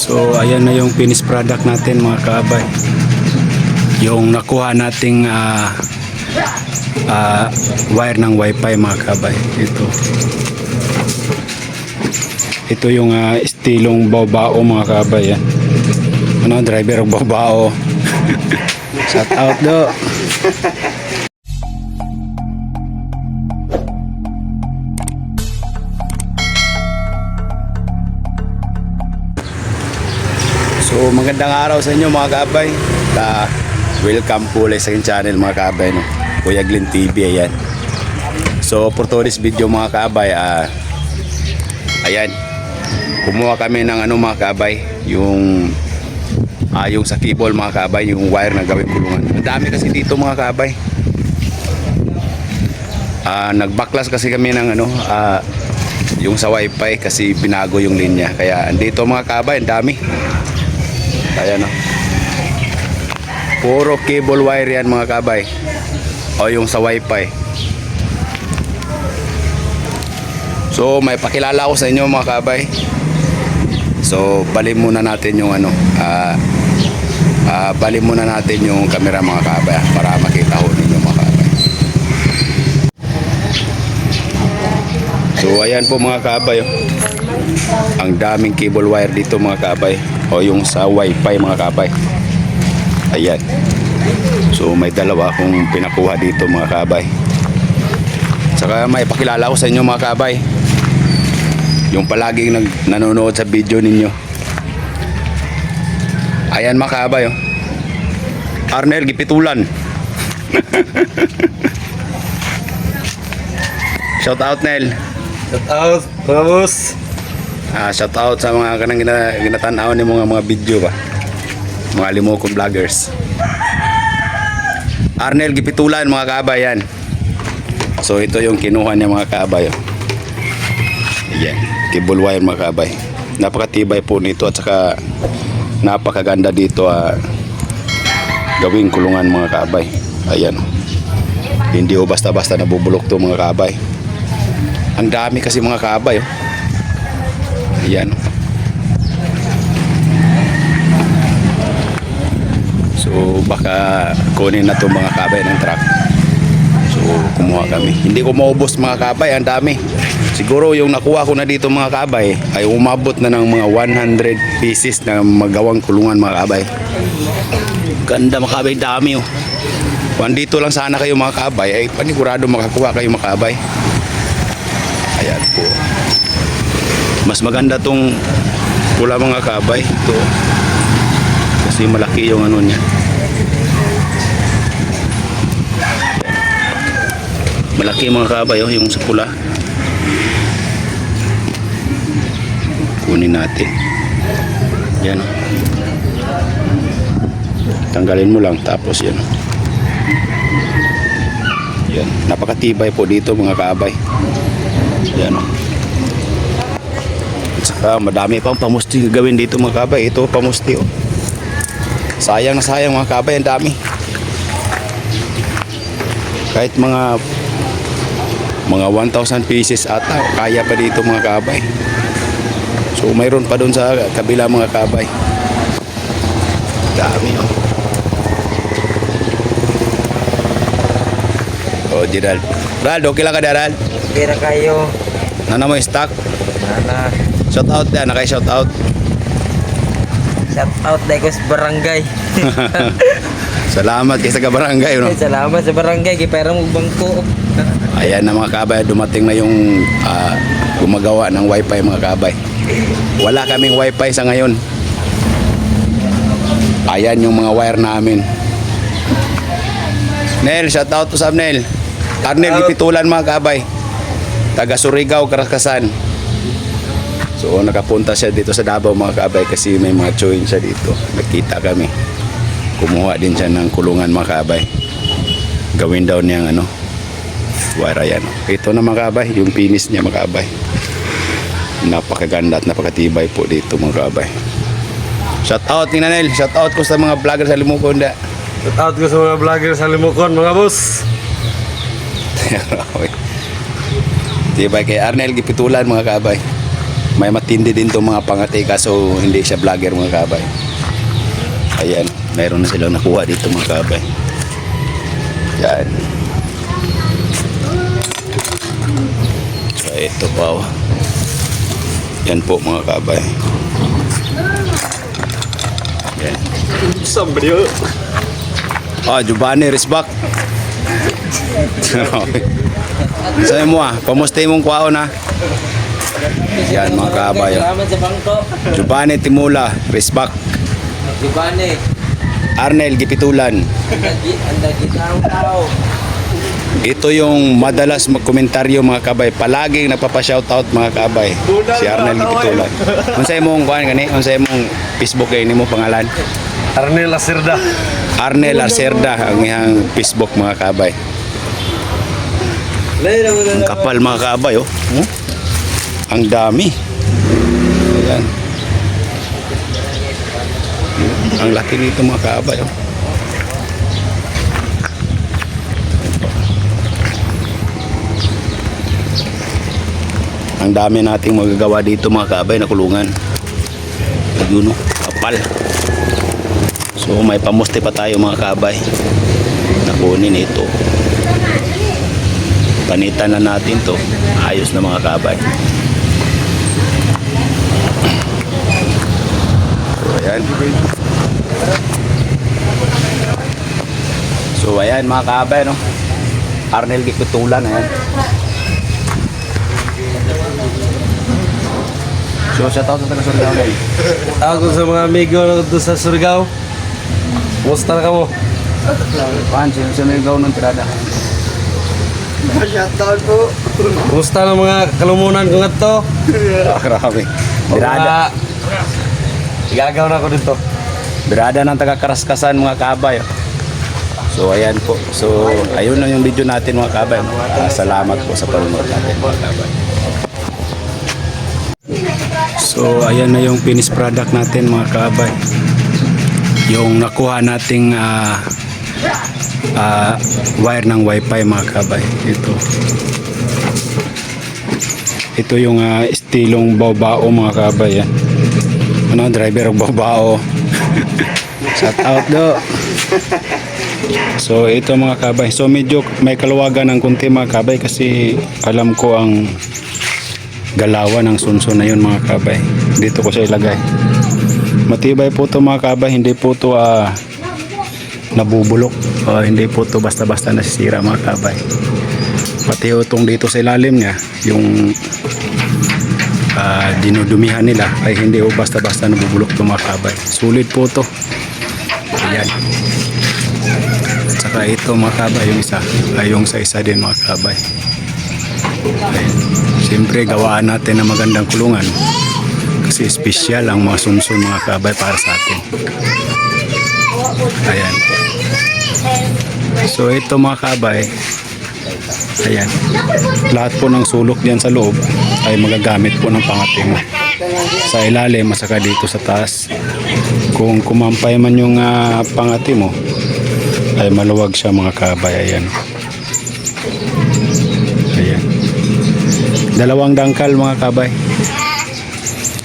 So ayan na yung finished product natin mga kaabay. Yung nakuha nating wire ng wifi mga kaabay. Ito yung estilong baobao mga kaabay. Ano, driver ng baobao. Shout out do. So magandang araw sa inyo mga kaabay. Welcome po ulit sa aking channel mga kaabay, no? Kuya Glenn TV, ayan. So for today's video mga kaabay, ayan, kumuha kami ng mga kaabay, yung sa cable mga kaabay, yung wire na gawing kulungan. Ang dami kasi dito mga kaabay. Nagbaklas kasi kami ng yung sa wifi kasi binago yung linya. Kaya andito mga kaabay, ang dami. Ayan o. Puro cable wire yan mga kabay. O yung sa wifi. So may pakilala ko sa inyo mga kabay. So balik muna natin yung balik muna natin yung camera mga kabay para makita ho ninyo mga kabay. So ayan po mga kabay. Ang daming cable wire dito mga kabay. O yung sa wifi mga kabay. Ayan. So may dalawa akong pinakuha dito mga kabay. Saka may pakilala ko sa inyo mga kabay, yung palaging nanonood sa video ninyo. Ayan mga kabay, Arnel Gipitulan. Shout out Nel. Shout out mga boss. Shout out sa mga kanang ginatanaw ni mga video ba, mga limokong vloggers. Arnel Gipitulan mga kaabay yan. So ito yung kinuha niya mga kaabay. Ayan, cable wire mga kaabay. Napakatibay po nito at saka napakaganda dito gawing kulungan mga kaabay. Ayan, hindi o basta-basta nabubulok to mga kaabay. Ang dami kasi mga kaabay. Ayan. So baka kunin na to mga kabay ng truck. So kumuha kami. Hindi ko maubos mga kabay, ang dami. Siguro yung nakuha ko na dito mga kabay ay umabot na ng mga 100 pieces na magawang kulungan mga kabay. Ganda mga kabay, dami oh. Kung dito lang sana kayo mga kabay ay panigurado makakuha kayo mga kabay. Ayan po. Mas maganda tong pula mga kabay ito kasi malaki yung niya, malaki mga kabay yung sa pula. Kunin natin yan, tanggalin mo lang tapos yan, napakatibay po dito mga kabay. Yan saka madami pang pamusti gawin dito mga kabay. Ito pamusti sayang na sayang mga kabay, ang dami. Kahit mga 1,000 pieces ata kaya pa dito mga kabay. So mayroon pa doon sa kabila mga kabay, dami Gerald. Gerald, okay lang ka Gerald? Okay na kayo. Nana mo yung stock? Nana. Shout out yan, nakay shout out. Shout out dahil ko sa barangay. Salamat kay sa barangay no? Salamat sa barangay kay pera mo bangko. Ayan na mga kabay, dumating na yung gumagawa ng wifi mga kabay. Wala kaming wifi sa ngayon. Ayan yung mga wire namin. Nel, shout out to Nel. Arnel Gipitulan mga kabay, taga Surigao, Karakasan. So nakapunta siya dito sa Davao mga kabay kasi may mga chewing siya dito. Nakita kami, kumuha din siya ng kulungan mga kabay. Gawin daw niyang wire. Ayan. Ito na mga kabay, yung finish niya mga kabay. Napakaganda at napakatibay po dito mga kabay. Shout out ni Nanel, shout out ko sa mga vlogger sa Limukon da. Shout out ko sa mga vlogger sa Limukon mga boss. Tibay kay Arnel Gipitulan mga kabay. may matindi din to mga pangati kaso hindi siya vlogger mga kabay. Ayan, mayroon na silang nakuha dito mga kabay. Yan. So ito pa. Yan po mga kabay. Yan. Giovanni Risbak. Sa'yo mo pamusta mong kwaon Yan mga kabay. Salamat sa bangko. Giovanni Timula Risbak. Giovanni. Arnel Gipitulan. Anda gitang tao. Ito yung madalas magkomentaryo mga kabay. Palaging nagpapa-shoutout mga kabay. Si Arnel Gipitulan. Unsay mong kuan gani? Unsay mong Facebook kay nimo pangalan? Arnel Lacerda. Arnel Lacerda ang iyang Facebook mga kabay. Ang kapal mga kabay oh. Ang dami. Ayan. Ang laki nito mga kabay oh. Ang dami nating magagawa dito mga kabay na kulungan. Ayun oh, kapal. So may pamuste pa tayo mga kabay. Nakunin ito. Panitan na natin to. Ayos na mga kabay. So ayan. So ayan mga kabay no. Arnel Gipitulan ayan. So shout out sa taga Surigao na Ako sa mga amigo na doon sa Surigao. Kumusta na ka mo? Pan, Surigao ng tirada. Shoutout po. Kumusta na mga kalumunan ko nga to? Grabe. Birada. Igagaw na ako dito. Birada ng taga-Karaskasan mga kabay. So ayan po. So ayun na yung video natin mga kabay. Salamat po sa panonood natin mga kabay. So ayan na yung finished product natin mga kabay. Yung nakuha nating wire ng wifi mga kabay. Ito yung estilong baobao mga kabay. Ano, driver ng baobao. Shout out do. So ito mga kabay. So medyo may kaluwagan ng kunti mga kabay kasi alam ko ang galawan ng sunsun na yun mga kabay. Dito ko siya ilagay. Matibay po to mga kabay. Hindi po to nabubulok. Hindi po to basta-basta nasisira mga kabay. Pati itong dito sa ilalim niya yung dinudumihan nila ay hindi po basta-basta nabubulok to mga kabay. Sulit po to. Ayan. At saka ito mga kabay yung isa ay yung sa isa din mga kabay. Ayan. Siyempre gawaan natin na magandang kulungan kasi espesyal ang mga sunsun mga kabay para sa atin. Ayan. So ito mga kabay, ayan, lahat po ng sulok diyan sa loob ay magagamit po ng pangati mo sa ilalim at saka dito sa taas. Kung kumampay man yung pangati mo ay maluwag siya mga kabay. Ayan. Ayan. Dalawang dangkal mga kabay.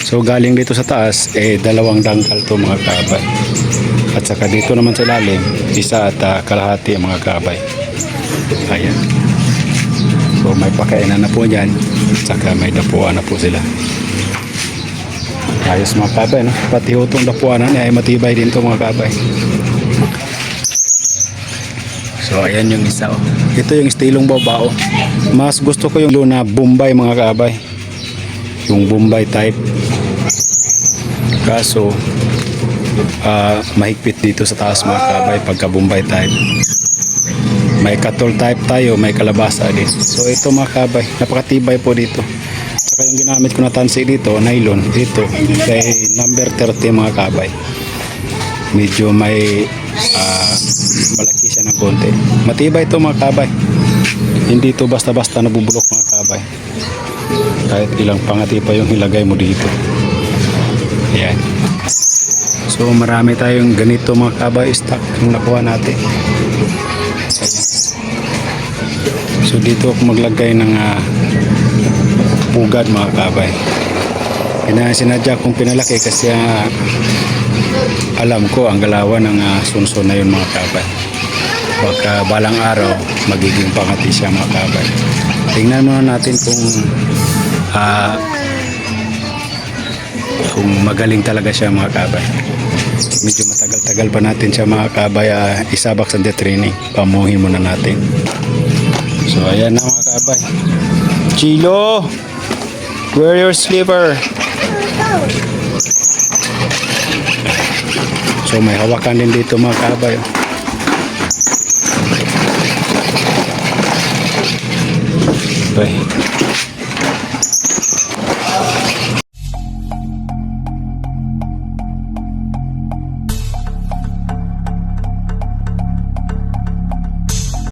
So galing dito sa taas dalawang dangkal to mga kabay. At saka dito naman sa ilalim isa at kalahati mga kabay. Ayan. So may pakainan na po dyan at saka may dapuan na po sila. Ayos mga kabay no? Pati itong dapuanan ay matibay din to mga kabay. So ayan yung isa. Ito yung estilong baobao. Mas gusto ko yung luna Bombay mga kabay. Yung Bombay type. Kaso mahigpit dito sa taas mga kabay pagka Bombay type. May katol type tayo, may kalabasa din. So ito mga kabay, napakatibay po dito. Saka yung ginamit ko na tansi dito, nylon, dito kay number 30 mga kabay. Medyo may malaki siya ng konti. Matibay ito mga kabay. Hindi ito basta-basta nabubulok mga kabay. Kahit ilang pangati pa yung ilagay mo dito. Ayan. So marami tayong ganito mga kabay stock yung nakuha natin. So dito ako maglagay ng pugad mga kabay. Sinadya kong pinalaki kasi alam ko ang galawan ng sunso na yun mga kabay. Baka balang araw magiging pangati siya mga kabay. Tingnan muna natin kung magaling talaga siya mga kabay. Medyo matagal-tagal pa natin siya mga kabay isabak sa training. Pamuhin muna natin. So ayan na mga kabay. Chilo! Wear your slipper. So may hawakan din dito mga kabay. Okay.